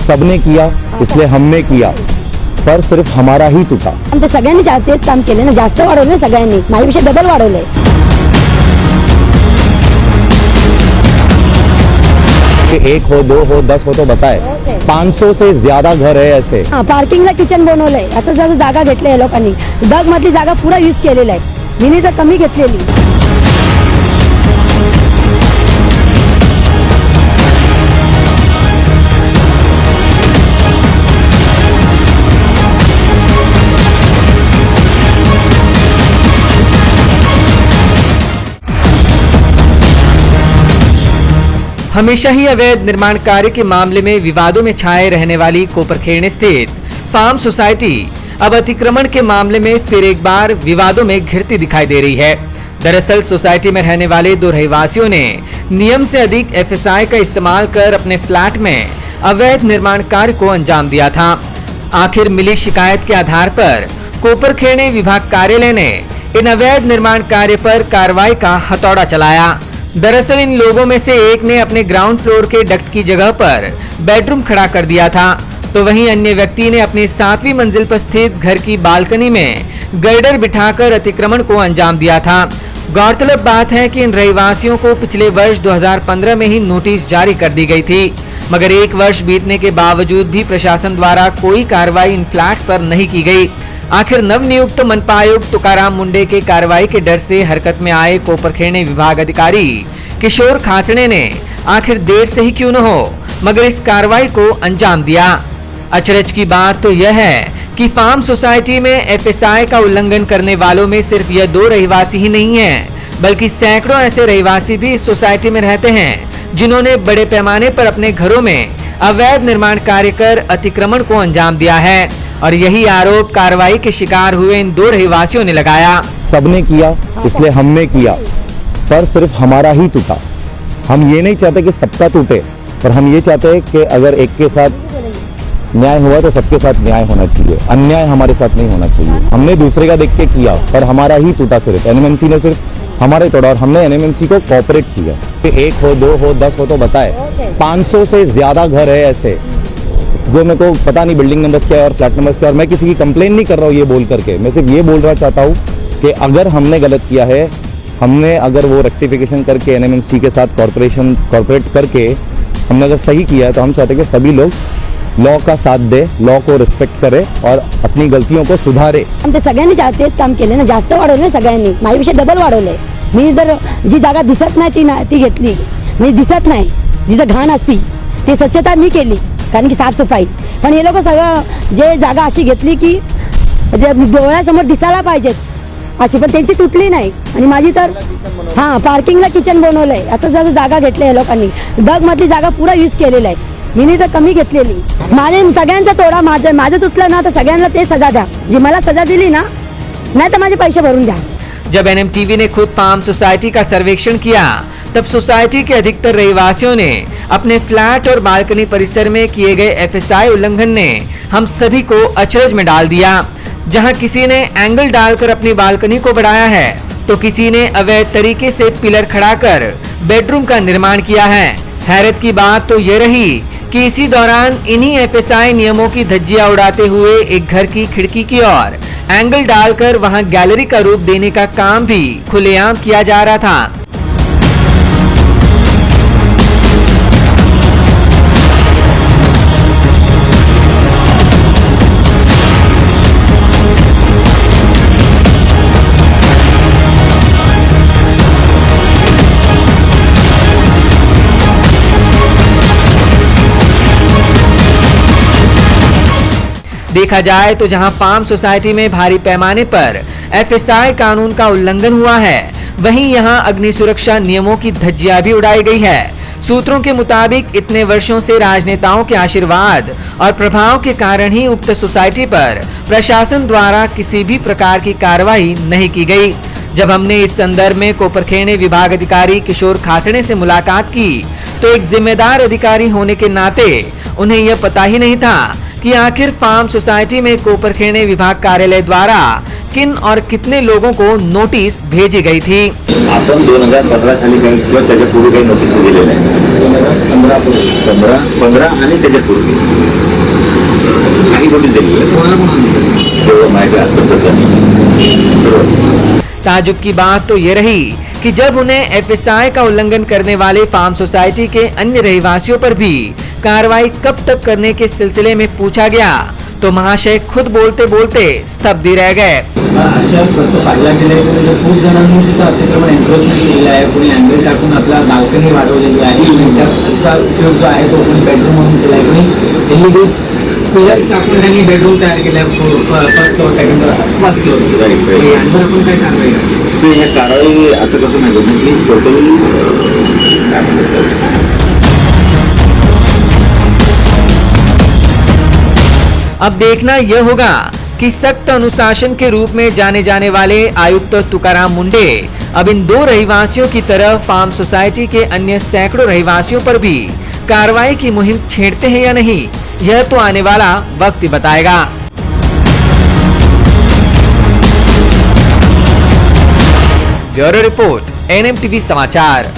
सबने किया, इसलिए हमने किया, पर सिर्फ हमारा ही तुटा। ते सगळ्यांनी तेच काम केले ना, जास्त वाढवले सगळ्यांनी, माझ्यापेक्षा डबल वाढवले। एक हो, 2 हो, 10 हो तो बताए, 500 से ज्यादा घर है ऐसे। पार्किंगला किचन बनवलंय, असं जसं जागा घेतली आहे लोकांनी, डग मधली जागा पुरा यूज केलेला आहे, मी तर कमी घेतलेली। हमेशा ही अवैध निर्माण कार्य के मामले में विवादों में छाए रहने वाली कोपरखेड़े स्थित फार्म सोसाइटी अब अतिक्रमण के मामले में फिर एक बार विवादों में घिरती दिखाई दे रही है। दरअसल सोसाइटी में रहने वाले 2 रहवासियों ने नियम से अधिक एफएसआई का इस्तेमाल कर अपने फ्लैट में अवैध निर्माण कार्य को अंजाम दिया था। आखिर मिली शिकायत के आधार पर कोपरखेड़े विभाग कार्यालय ने इन अवैध निर्माण कार्य पर कार्रवाई का हथौड़ा चलाया। दरअसल इन लोगों में से एक ने अपने ग्राउंड फ्लोर के डक्ट की जगह पर बेडरूम खड़ा कर दिया था, तो वहीं अन्य व्यक्ति ने अपनी 7वीं मंजिल पर स्थित घर की बालकनी में गर्डर बिठाकर अतिक्रमण को अंजाम दिया था। गौरतलब बात है कि इन रहवासियों को पिछले वर्ष 2015 में ही नोटिस जारी कर दी गई थी, मगर 1 वर्ष बीतने के बावजूद भी प्रशासन द्वारा कोई कार्रवाई इन फ्लैट्स पर नहीं की गई। आखिर नवनियुक्त मनपा आयुक्त तुकाराम मुंडे के कार्रवाई के डर से हरकत में आए कोपरखेड़े विभाग अधिकारी किशोर खाचड़े ने आखिर देर से ही क्यों न हो मगर इस कार्रवाई को अंजाम दिया। अचरज की बात तो यह है कि फार्म सोसाइटी में एफएसआई का उल्लंघन करने वालों में सिर्फ यह 2 रहवासी ही नहीं हैं, बल्कि सैकड़ों ऐसे रहवासी भी इस सोसाइटी में रहते हैं जिन्होंने बड़े पैमाने पर अपने घरों में अवैध निर्माण कार्य कर अतिक्रमण को अंजाम दिया है और यही आरोप कार्रवाई के शिकार हुए इन 2 रहवासियों ने लगाया। सबने किया, इसलिए हमने किया, पर सिर्फ हमारा ही टूटा। हम ये नहीं चाहते कि सबका टूटे, पर हम ये चाहते हैं कि अगर एक के साथ न्याय हुआ तो सबके साथ न्याय होना चाहिए, अन्याय हमारे साथ नहीं होना चाहिए। हमने दूसरे का देख के किया, पर हमारा ही टूटा। सिर्फ एनएमएमसी ने सिर्फ हमारे तोड़ा और हमने एनएमएमसी को कोऑपरेट किया। 1 हो, 2 हो, 10 हो तो बताए, 500 से ज्यादा घर है ऐसे जो मेरे को पता नहीं बिल्डिंग नंबर्स क्या है और फ्लैट नंबर्स क्या है। और मैं किसी की कंप्लेन नहीं कर रहा हूँ ये बोल करके, मैं सिर्फ ये बोलना चाहता हूँ कि अगर हमने गलत किया है, हमने अगर वो रेक्टिफिकेशन करके एनएमएमसी के साथ कॉर्पोरेट करके हमने अगर सही किया है, तो हम चाहते हैं कि सभी लोग लॉ का साथ दे, लॉ को रिस्पेक्ट करे और अपनी गलतियों को सुधारे। ते सगळ्यांनी तेच काम केले ना, जास्त वाढवले सगळ्यांनी, माझ्यापेक्षा डबल वाढवले। मी जर जी जागा दिसत नाही ती घेतली, म्हणजे दिसत नाही जिथं घाण असती ती स्वच्छता मी केली, कारण की साफसफाई। पण हे लोक सगळं जे जागा अशी घेतली की जे डोळ्यासमोर दिसायला पाहिजेत अशी, पण त्यांची तुटली नाही आणि माझी तर पार्किंगला किचन बनवलंय, असं जसं जागा घेतली आहे लोकांनी, डग मधली जागा पुरा यूज केलेला आहे, मी तर कमी घेतलेली। माझे सगळ्यांचा तोडा, माझं तुटलं ना तर सगळ्यांना ते सजा द्या, जी मला सजा दिली ना, नाही तर माझे पैसे भरून द्या। जब एनएमटीवी ने खुद फार्म सोसाइटी का सर्वेक्षण किया, तब सोसाइटी के अधिकतर रहवासियों ने अपने फ्लैट और बालकनी परिसर में किए गए एफएसआई उल्लंघन ने हम सभी को अचरज में डाल दिया। जहां किसी ने एंगल डालकर अपनी बालकनी को बढ़ाया है, तो किसी ने अवैध तरीके से पिलर खड़ा कर बेडरूम का निर्माण किया है। हैरत की बात तो ये रही कि इसी दौरान इन्हीं एफएसआई नियमों की धज्जियां उड़ाते हुए एक घर की खिड़की की ओर एंगल डालकर वहां गैलरी का रूप देने का काम भी खुलेआम किया जा रहा था। देखा जाए तो जहां फार्म सोसाइटी में भारी पैमाने पर एफएसआई कानून का उल्लंघन हुआ है, वहीं यहां अग्नि सुरक्षा नियमों की धज्जियां भी उड़ाई गई है। सूत्रों के मुताबिक इतने वर्षों से राजनेताओं के आशीर्वाद और प्रभाव के कारण ही उक्त सोसाइटी पर प्रशासन द्वारा किसी भी प्रकार की कार्रवाई नहीं की गई। जब हमने इस संदर्भ में कोपरखेड़े विभाग अधिकारी किशोर खाचड़े से मुलाकात की, तो एक जिम्मेदार अधिकारी होने के नाते उन्हें यह पता ही नहीं था कि आखिर फार्म सोसाइटी में कोपरखेड़े विभाग कार्यालय द्वारा किन और कितने लोगों को नोटिस भेजी गई थी। आपण 2015 खाली काही किंवा त्याच्यापूर्वी काही नोटीस दिलेल्या आहेत 15 आणि त्याच्यापूर्वी काही नोटीस दिलेल्या तेव्हा माहिती आहे सध्या बरोबर। ताजुब की बात तो ये रही कि जब उन्हें एफएसआई का उल्लंघन करने वाले फार्म सोसाइटी के अन्य रहवासियों पर भी कार्रवाई कब तक करने के सिलसिले में पूछा गया तो महाशय खुद बोलते बोलते स्तब्ध ही रह गए। अशा पाहिला गेले खूप जणांनी तिथं अतिक्रमण एन्क्रोचमेंट केलेलं आहे, कोणी अँगल टाकून आपला बाल्कनी वाढवलेली आहे, त्याचा उपयोग जो आहे तो कोणी बेडरूम म्हणून केला आहे, कोणी इलिगल पिलर टाकून त्यांनी बेडरूम तयार केला आहे first floor second floor first floor यांवर आपण काय कारवाई करतो। तर ह्या कारवाई आता कसं माहिती की टोटली अब देखना यह होगा कि सख्त अनुशासन के रूप में जाने जाने वाले आयुक्त तुकाराम मुंडे अब इन 2 रहवासियों की तरह फार्म सोसाइटी के अन्य सैकड़ों रहवासियों पर भी कार्रवाई की मुहिम छेड़ते हैं या नहीं, यह तो आने वाला वक्त ही बताएगा। ब्यूरो रिपोर्ट, NMTV समाचार।